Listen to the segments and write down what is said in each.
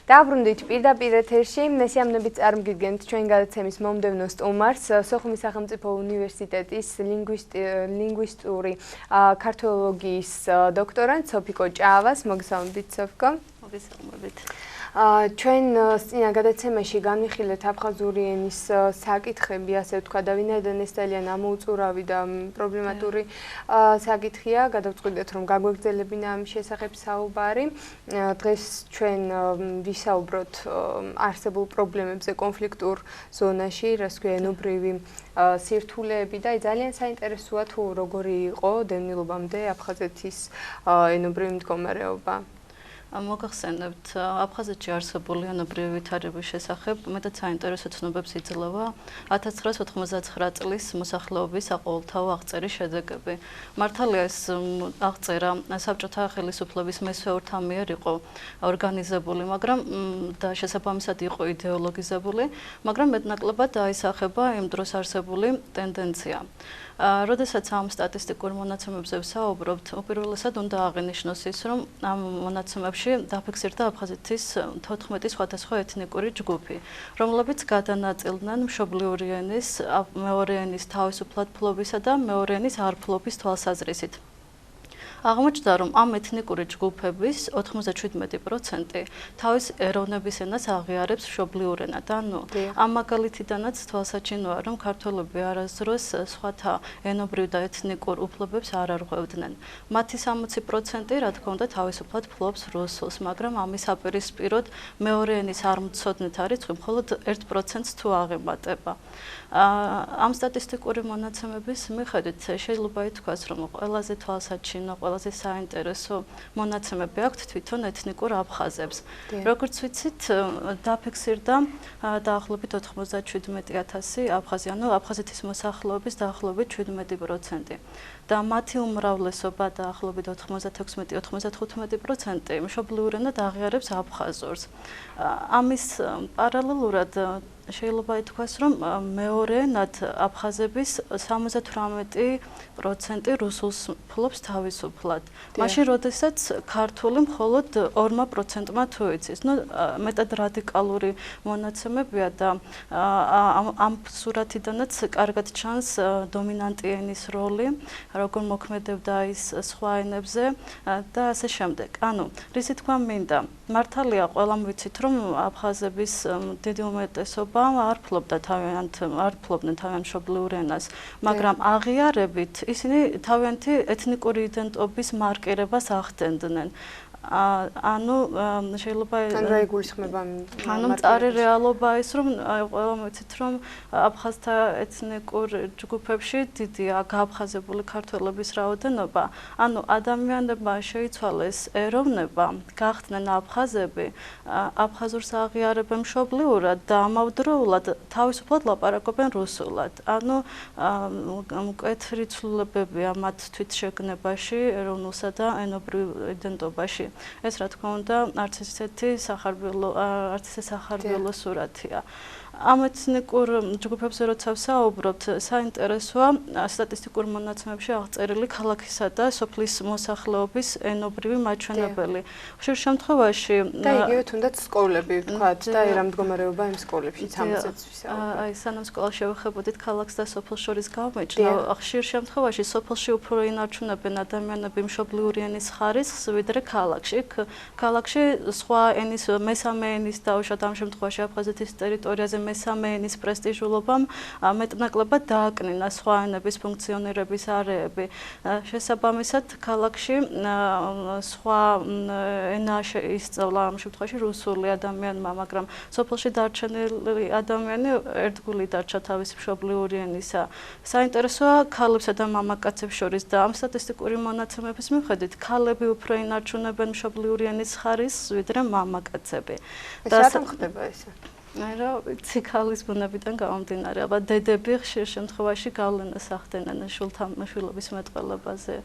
Დაბრუნდით პირდაპირ ეთერში, მესიამნებით წარმოგიდგენთ ჩვენ გადაცემის მომდევნო სტუმარს, სოხუმის სახელმწიფო უნივერსიტეტის ლინგვისტური ქართველოლოგიის დოქტორანტ სოფიკო ჭავას. მოგესალმებით, სოფიკო. მოგესალმებით. ჩვენ წინა გადაცემაში განვიხილეთ აფხაზური ენის საკითხები, ასე ვთქვა, და ვინაიდან ეს ძალიან ამოუწურავი და პრობლემატური საკითხია, გადავწყვიტეთ, რომ გაგვეგრძელებინა ამის შესახებ საუბარი. დღეს ჩვენ ვისაუბროთ არსებულ პრობლემებზე კონფლიქტურ ზონაში, რაც ქვია ენობრივი სირთულეები და ძალიან საინტერესოა თუ როგორი იყო დევნილობამდე აფხაზეთის ენობრივი მდგომარეობა. მოგახსენებთ, აფხაზეთში არსებული ენობრივი ვითარების შესახებ მეტად საინტერესო ცნობებს იძლევა 1999 წლის მოსახლეობის საყოველთაო აღწერის შედეგები. მართალია ეს აღწერა საბჭოთა ხელისუფლების მესვეურთა მიერ იყო ორგანიზებული, მაგრამ და შესაბამისად იყო იდეოლოგიზებული, მაგრამ მეტნაკლებად დაისახება იმ დროს არსებული ტენდენცია. როდესაც ამ სტატისტიკურ მონაცემებზე ვსაუბრობთ, უპირველესად უნდა აღინიშნოს ის, რომ ამ მონაცემებში დაფიქსირდა აფხაზეთის 14 სხვადასხვა ეთნიკური ჯგუფი, რომლებიც გადანაწილდნენ მშობლიური ენის, მეორე ენის თავისუფლად ფლობისა და მეორე ენის არფლობის თვალსაზრისით. აღმოჩნდა, რომ ამ ეთნიკური ჯგუფების 97% თავის ეროვნების ენას აღიარებს მშობლიურ ენად. ანუ ამ მაგალითიდანაც თვალსაჩინოა, რომ ქართველები არასდროს სხვათა ენობრივ და ეთნიკურ უფლებებს არ არღვევდნენ. მათი 60%, რა თქმა უნდა, თავისუფლად ფლობს რუსულს, მაგრამ ამის აპირისპიროდ მეორე ენის არ მცოდნეთა რიცხვი მხოლოდ 1%-ს თუ აღემატება. ამ სტატისტიკური მონაცემების მიხედვით შეიძლება ითქვას, რომ ყველაზე თვალსაჩინო, ყველაზე საინტერესო მონაცემები აქვთ თვითონ ეთნიკურ აფხაზებს. როგორც ვიცით, დაფიქსირდა დაახლოებით 97,000 აფხაზი, ანუ აფხაზეთის მოსახლეობის დაახლოებით 17%. და მათი უმრავლესობა დაახლოებით 96-95% მშობლიურ ენად აღიარებს აფხაზურს. ამის პარალელურად შეიძლება ითქვას, რომ მეორე ენად აფხაზების 78% რუსულს ფლობს თავისუფლად. მაშინ, როდესაც ქართული მხოლოდ 2%-მა თუ იცის. მეტად რადიკალური მონაცემებია და ამ სურათიდანაც კარგად ჩანს დომინანტი ენის როლი, როგორ მოქმედებდა ის სხვა ენებზე და ასე შემდეგ. ანუ, რისი თქვა მინდა? მართალია, ყველამ ვიცით, რომ აფხაზების დიდი უმეტესობა არ ფლობდნენ თავიანთ მშობლიურ ენას, მაგრამ აღიარებით ისინი თავიანთი ეთნიკური იდენტობის მარკირებას ახდენდნენ. ანუ შეიძლება რა იგულისხმება? ანუ მწარი რეალობა ის, რომ ყველამ ვიცით, რომ აფხაზთა ეთნიკურ ჯგუფებში დიდია გააფხაზებული ქართველების რაოდენობა. ანუ ადამიანებმა შეიცვალეს ეროვნება, გახდნენ აფხაზები, აფხაზურს აღიარებენ მშობლიურად და ამავდროულად თავისუფლად ლაპარაკობენ რუსულად. ანუ მკვეთრი ცვლილებებია მათ თვითშეგნებაში, ეროვნულსა და ენობრივ იდენტობაში. ეს რა თქმა უნდა არც ისე სახარბიელო სურათია. ამ ეთნიკურ ჯგუფებზე როცა ვსაუბრობთ, საინტერესოა სტატისტიკურ მონაცემებში აღწერილი ქალაქისა და სოფლის მოსახლეობის ენობრივი მაჩვენებელი. ხშირ შემთხვევაში და იგივე თუნდაც სკოლები, ვთქვათ, და რა მდგომარეობა იმ სკოლებშიც ამასაც ვისაუბრებთ. აი, სანამ სკოლა შევეხებოდით ქალაქს და სოფელს შორის გამოიჩნდა, ხშირ შემთხვევაში სოფელში უფრო ინარჩუნებენ ადამიანები მშობლიური ენის ხარისხს, ვიდრე ქალაქში. ქალაქში სხვა ენის, მესამე ენის დაუშვათ ამ შემთხვევაში აფხაზეთის ტერიტორიაზე მესამე ენის პრესტიჟულობამ მეტნაკლებად დააკნინა სხვა ენების ფუნქციონირების არეები. შესაბამისად, ქალაქში სხვა ენა ისწავლა ამ შემთხვევაში რუსული ადამიანმა, მაგრამ სოფელში დარჩენილი ადამიანი ერთგული დარჩა თავისი მშობლიური ენისა. საინტერესოა ქალებსა და მამაკაცებს შორის და ამ სტატისტიკური მონაცემების მიხედვით ქალები უფრო ინარჩუნებენ მშობლიური ენის ხარისხს, ვიდრე მამაკაცები. რატომ ხდება ესე? რა ვიცი, ქალის ბუნებიდან გამომდინარე, აბა დედები ხშირ შემთხვევაში გავლენას ახდენენ შვილობის მეტყველებაზე.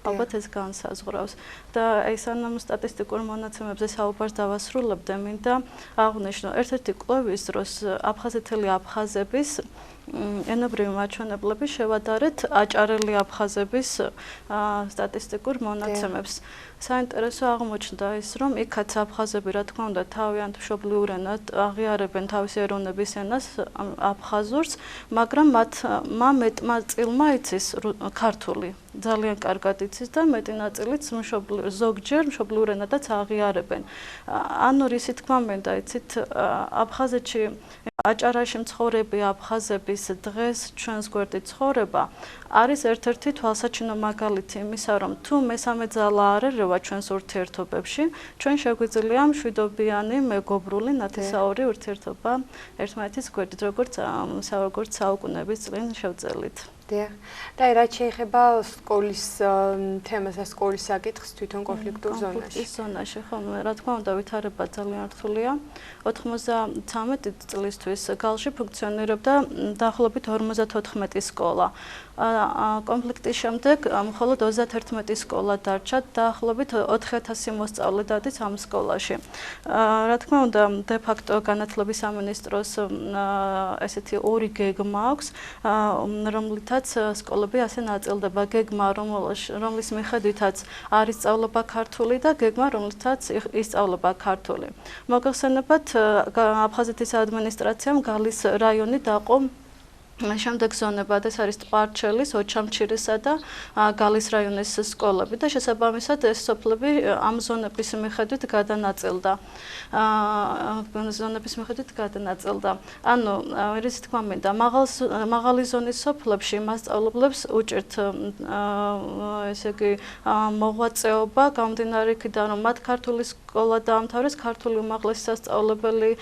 ალბათ ეს განსაზღვრავს. და აი სანამ სტატისტიკურ მონაცემებზე საუბარს დავასრულებდე, მინდა აღვნიშნო ერთ-ერთი კვლევის დროს აფხაზეთელი აფხაზების ენობრივი მაჩვენებლები შევადარეთ აჭარელი აფხაზების სტატისტიკურ მონაცემებს. საინტერესო აღმოჩნდა ის, რომ იქაც აფხაზები, რა თქმა უნდა, თავიანთ მშობლიურ ენად აღიარებენ თავისი ეროვნების ენას აფხაზურს, მაგრამ მეტმა წილმა იცის ქართული. ძალიან კარგად იცის და მეტი ნაწილიც ზოგჯერ მშობლიურ ენადაც აღიარებენ. ანუ რისი თქმა მინდა, იცით, აფხაზეთში აჭარაში მცხოვრები აფხაზების დღეს ჩვენს გვერდით ცხოვრება არის ერთ-ერთი თვალსაჩინო მაგალითი იმისა, რომ თუ მესამე ძალა არ ერევა ჩვენს ურთიერთობებში, ჩვენ შეგვიძლია მშვიდობიანი, მეგობრული, ნათესაური ურთიერთობა ერთმანეთის გვერდით, როგორც საუკუნეების წინ შევძელით. და რაც შეეხება სკოლის თემას, სკოლის საკითხს თვითონ კონფლიქტურ ზონაში. ზონაში, ხო, რა თქმა უნდა, ვითარება ძალიან რთულია. 93 წლისთვის გალში ფუნქციონირებდა დაახლოებით 54 სკოლა. კონფლიქტის შემდეგ მხოლოდ 31 სკოლა დარჩა, დაახლოებით 4000 მოსწავლე დადის ამ სკოლაში. რა თქმა უნდა, de facto განათლების სამინისტროს ესეთი ორი გეგმა აქვს, რომლითაც სკოლები ასე ნაწილდება. გეგმა, რომლის მიხედვითაც არის სწავლება ქართული და გეგმა, რომლითაც ისწავლება ქართული. მოგეხსენებათ, აფხაზეთის ადმინისტრაციამ გალის რაიონი დაყო შემდეგ ზონებად, ეს არის ტყარჩელის, ოჩამჩირისა და გალის რაიონის სკოლები და შესაბამისად ეს სოფლები ამ ზონების მიხედვით გადანაწილდა. ანუ რისი თქმა მინდა, მაღალი ზონის სოფლებში მასწავლებლებს უჭერთ ესე იგი მოღვაწეობა, გამომდინარე იქიდან, რომ მათ ქართული სკოლა დაამთავრეს, ქართული უმაღლესი სასწავლებელი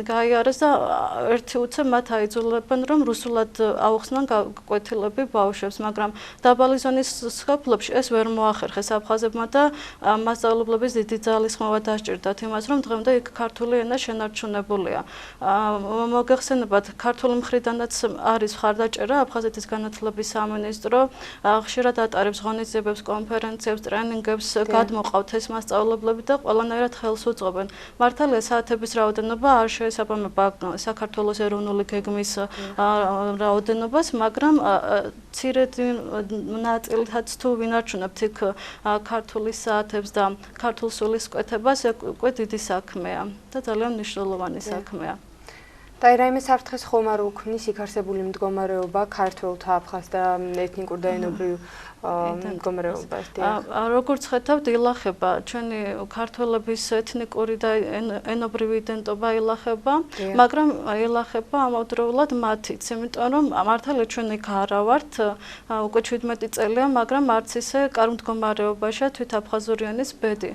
გაიარეს და ერთი უცე მათ აიძულებენ, რომ სულად აუხსნან კვეთილები ბავშვებს, მაგრამ დაბალი ზონის სოფლებში ეს ვერ მოახერხეს აფხაზებმა და მასწავლებლების დიდი ძალისხმევა დასჭირდათ იმას, რომ დღემდე იქ ქართული ენა შენარჩუნებულია. მოგეხსენებათ, ქართული მხრიდანაც არის მხარდაჭერა, აფხაზეთის განათლების სამინისტრო ხშირად ატარებს ღონისძიებებს, კონფერენციებს, ტრენინგებს, გადმოყავთ ეს მასწავლებლები და ყველანაირად ხელს უწყობენ. მართალია საათების რაოდენობა არ შეესაბამება საქართველოს ეროვნული გეგმის რაოდენობას, მაგრამ მცირედი ნაწილითაც თუ ვინარჩუნებთ იქ ქართულის საათებს და ქართულ სულის კვეთებას, უკვე დიდი საქმეა და ძალიან მნიშვნელოვანი საქმეა. და რაიმე საფრთხეს ხომ არ უქმნის იქ არსებული მდგომარეობა ქართველთა, აფხაზ და ეთნიკურ და ენობრივ მდგომარეობას. როგორც ხედავთ, ილახება ჩვენი ქართველების ეთნიკური და ენობრივი იდენტობა ილახება, მაგრამ ილახება ამავდროულად მათიც, იმიტომ რომ მართალია ჩვენ იქ არა ვართ, უკვე 17 წელია, მაგრამ არც ისე კარგ მდგომარეობაშია თვით აფხაზური ენის ბედი.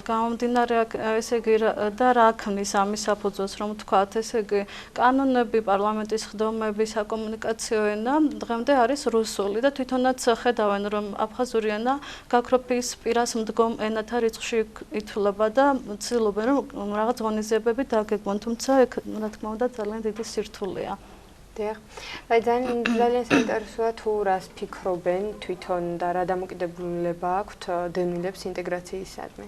გამომდინარე ესე იგი და რა ქმნის ამის საფუძველს, რომ ვთქვათ, ესე იგი კანონები, პარლამენტის ხდომები, საკომუნიკაციო ენა დღემდე არის რუსული და თვითონაც ხედავენ, რომ აფხაზური ენა გაქროფის პირას მდგომ ენათა რიცხვში ითვლება და ცდილობენ, რომ რაღაც ღონისძიებები დაგეგმონ, თუმცა ეგ რა თქმა უნდა ძალიან დიდი სირთულეა. ძალიან საინტერესოა თუ რას ფიქრობენ თვითონ და რა დამოკიდებულება აქვთ დევნილებს ინტეგრაციისადმი.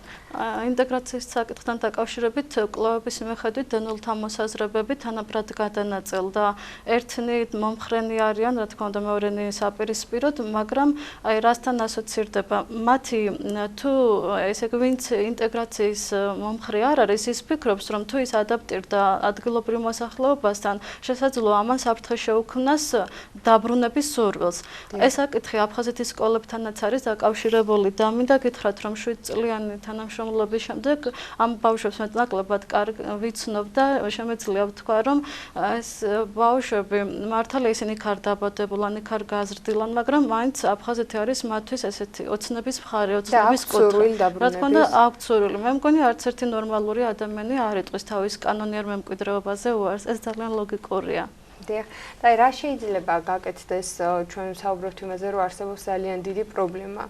ინტეგრაციის საკითხთან დაკავშირებით კვლევების მიხედვით დევნილთა მოსაზრებები თანაბრად გადანაწილდა. ერთნი მომხრენი არიან, რა თქმა უნდა, მეორენი საპირისპიროდ, მაგრამ რასთან ასოცირდება? მათი თუ ესე იგი ვინც ინტეგრაციის მომხრე არ არის, ის ფიქრობს, რომ თუ ის ადაპტირდა ადგილობრივ მოსახლეობასთან, შესაძლოა ამან საფრთხე შეუქმნას დაბრუნების სურვილს. ეს საკითხი აფხაზეთის სკოლებთანაც არის დაკავშირებული და მინდა გითხრათ, რომ 7 წლიანი თანამშრომლობის შემდეგ ამ ბავშვებს მეტნაკლებად ვიცნობ და შემეძლია ვთქვა, რომ ეს ბავშვები მართალია ისინი იქ არ დაბადებულან, იქ არ გაზრდილან, მაგრამ მაინც აფხაზეთი არის მათთვის ესეთი ოცნების მხარე, ოცნების კუთხე. რა თქმა უნდა, აქვთ სურვილი. მე მგონი არც ერთი ნორმალური ადამიანი არ იტყვის თავის კანონიერ მემკვიდრეობაზე უარს. ეს ძალიან ლოგიკურია. და რა შეიძლება გაკეთდეს ჩვენ საუბრობთ იმაზე, რომ არსებობს ძალიან დიდი პრობლემა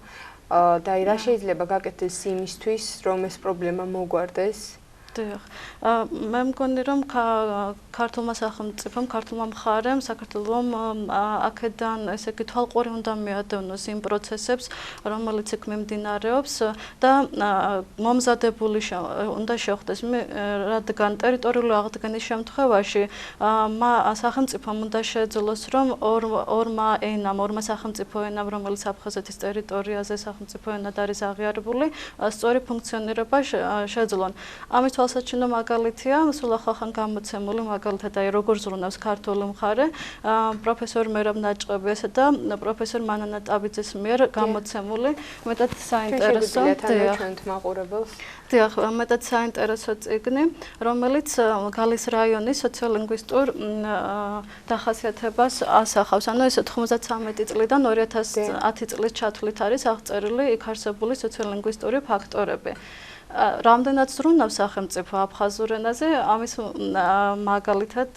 და რა შეიძლება გაკეთდეს იმისთვის, რომ ეს პრობლემა მოგვარდეს? დიახ. მე მგონი რომ ქართულმა სახელმწიფომ, ქართულმა მხარემ საქართველოს აქედან ესე იგი თვალყური უნდა მიადევნოს იმ პროცესებს, რომელიც იქ მიმდინარეობს და მომზადებული უნდა შეხვდეს, რადგან ტერიტორიული აღდგენის შემთხვევაში სახელმწიფომ უნდა შეძლოს, რომ ორმა სახელმწიფო ენამ, რომელიც აფხაზეთის ტერიტორიაზე სახელმწიფო ენად არის აღიარებული, სწორი ფუნქციონირება შეძლონ. ამის თვალსაჩინო მაგალითია, სულ ახლახან გამოცემული მაგალითად აი როგორ ზრუნავს ქართული მხარე, პროფესორ მერაბ ნაჭყებიასა და პროფესორ მანანა ტაბიძის მიერ გამოცემული, მეტად საინტერესო დიახ, მეტად საინტერესო წიგნი, რომელიც გალის რაიონის სოციოლინგვისტურ დახასიათებას ასახავს. ანუ ეს 93 წლიდან 2010 წლის ჩათვლით არის აღწერილი იქ არსებული სოციოლინგვისტური ფაქტორები. რამდენად ზრუნავს სახელმწიფო აფხაზურ ენაზე, ამის მაგალითად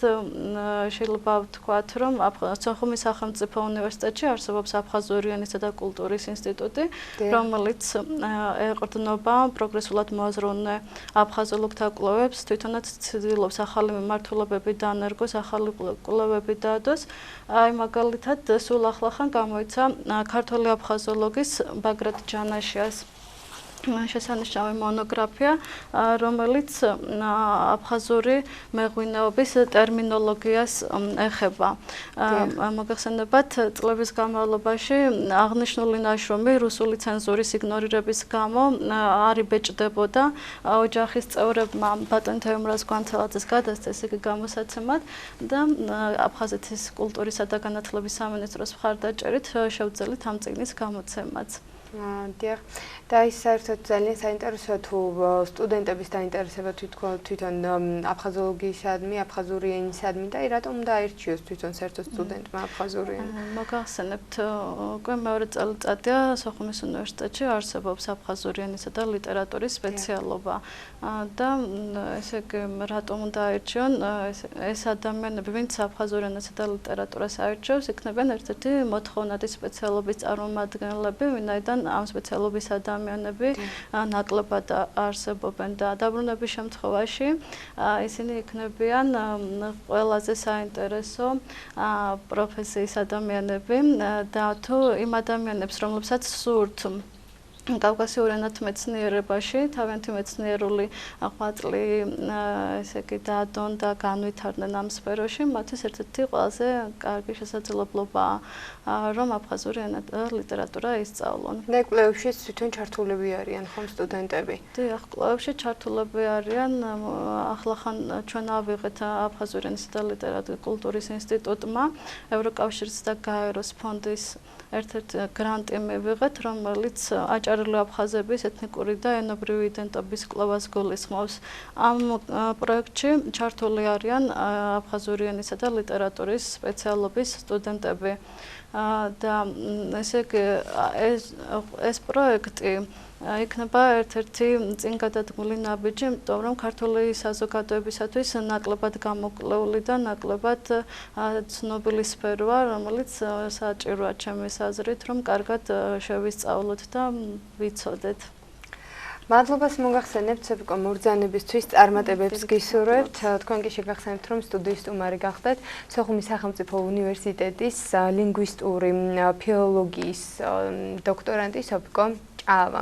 შეიძლება ვთქვათ, რომ სოხუმის სახელმწიფო უნივერსიტეტში არსებობს აფხაზური ენისა და კულტურის ინსტიტუტი, რომელიც ეყრდნობა პროგრესულად მოაზროვნე აფხაზოლოგთა კვლევებს, თვითონაც ცდილობს ახალი მიმართულებები დაანერგოს, ახალი კვლევები დაადოს. აი მაგალითად სულ ახლახან გამოიცა ქართველი აფხაზოლოგის ბაგრატ ჯანაშიას შესანიშნავი მონოგრაფია, რომელიც აფხაზური მეღვინეობის ტერმინოლოგიას ეხება. მოგეხსენებათ, წლების განმავლობაში აღნიშნული ნაშრომი რუსული ცენზურის იგნორირების გამო არ იბეჭდებოდა. ოჯახის წევრებმა ბატონ თეიმურაზ გვანცელაძეს გადასცეს იგი გამოსაცემად და აფხაზეთის კულტურისა და განათლების სამინისტროს მხარდაჭერით შევძელით ამ წიგნის გამოცემაც. დიახ. და ის საერთოდ ძალიან საინტერესოა თუ სტუდენტების დაინტერესება თვითონ აფხაზოლოგიისადმი, აფხაზური ენისადმი და რატომ უნდა აირჩიოს თვითონ საერთოდ სტუდენტმა აფხაზური ენა. მოგახსენებთ, უკვე მეორე წელიწადია სოხუმის უნივერსიტეტში არსებობს აფხაზური ენისა და ლიტერატურის სპეციალობა და ესე იგი რატომ უნდა აირჩიონ ეს ადამიანები, ვინც აფხაზურ ენასა და ლიტერატურას აირჩევს, იქნებიან ერთ-ერთი მოთხოვნადი სპეციალობის წარმომადგენლები, ვინაიდან ამ სპეციალობის ადამიანები ნაკლებად არსებობენ და დაბრუნების შემთხვევაში ისინი იქნებიან ყველაზე საინტერესო პროფესიის ადამიანები და თუ იმ ადამიანებს, რომლებსაც სურთ კავკასიურ ენათმეცნიერებაში თავიანთი მეცნიერული ღვაწლი ესე იგი დაადონ და განვითარდნენ ამ სფეროში, მათთვის ერთ-ერთი ყველაზე კარგი შესაძლებლობაა რომ აფხაზური ენა და ლიტერატურა ისწავლონ. და კვლევებში თვითონ ჩართულები არიან ხომ სტუდენტები? დიახ, კვლევებში ჩართულები არიან. ახლახან ჩვენ ავიღეთ აფხაზური ენისა და ლიტერატურის კულტურის ინსტიტუტმა ევროკავშირის და გაეროს ფონდის ერთ-ერთი გრანტი მივიღეთ, რომელიც აჭარული აფხაზების ეთნიკური და ენობრივი იდენტობის კვლევას გულისხმობს. ამ პროექტში ჩართული არიან აფხაზური ენისა და ლიტერატურის სპეციალობის სტუდენტები. და ესე იგი ეს პროექტი იქნება ერთ-ერთი წინ გადადგმული ნაბიჯი, იმიტომ რომ ქართული საზოგადოებისათვის ნაკლებად გამოკვლეული და ნაკლებად ცნობილი სფეროა, რომელიც საჭიროა ჩემის აზრით, რომ კარგად შევისწავლოთ და ვიცოდეთ. მადლობას მოგახსენებთ სოფიკო მურძანებისთვის წარმატებებს გისურვებთ. თქვენ კი შეგახსენებთ რომ სტუდიის სტუმარი გახდეთ სოხუმის სახელმწიფო უნივერსიტეტის ლინგვისტური ფილოლოგიის დოქტორანტი სოფიკო ჭაავა.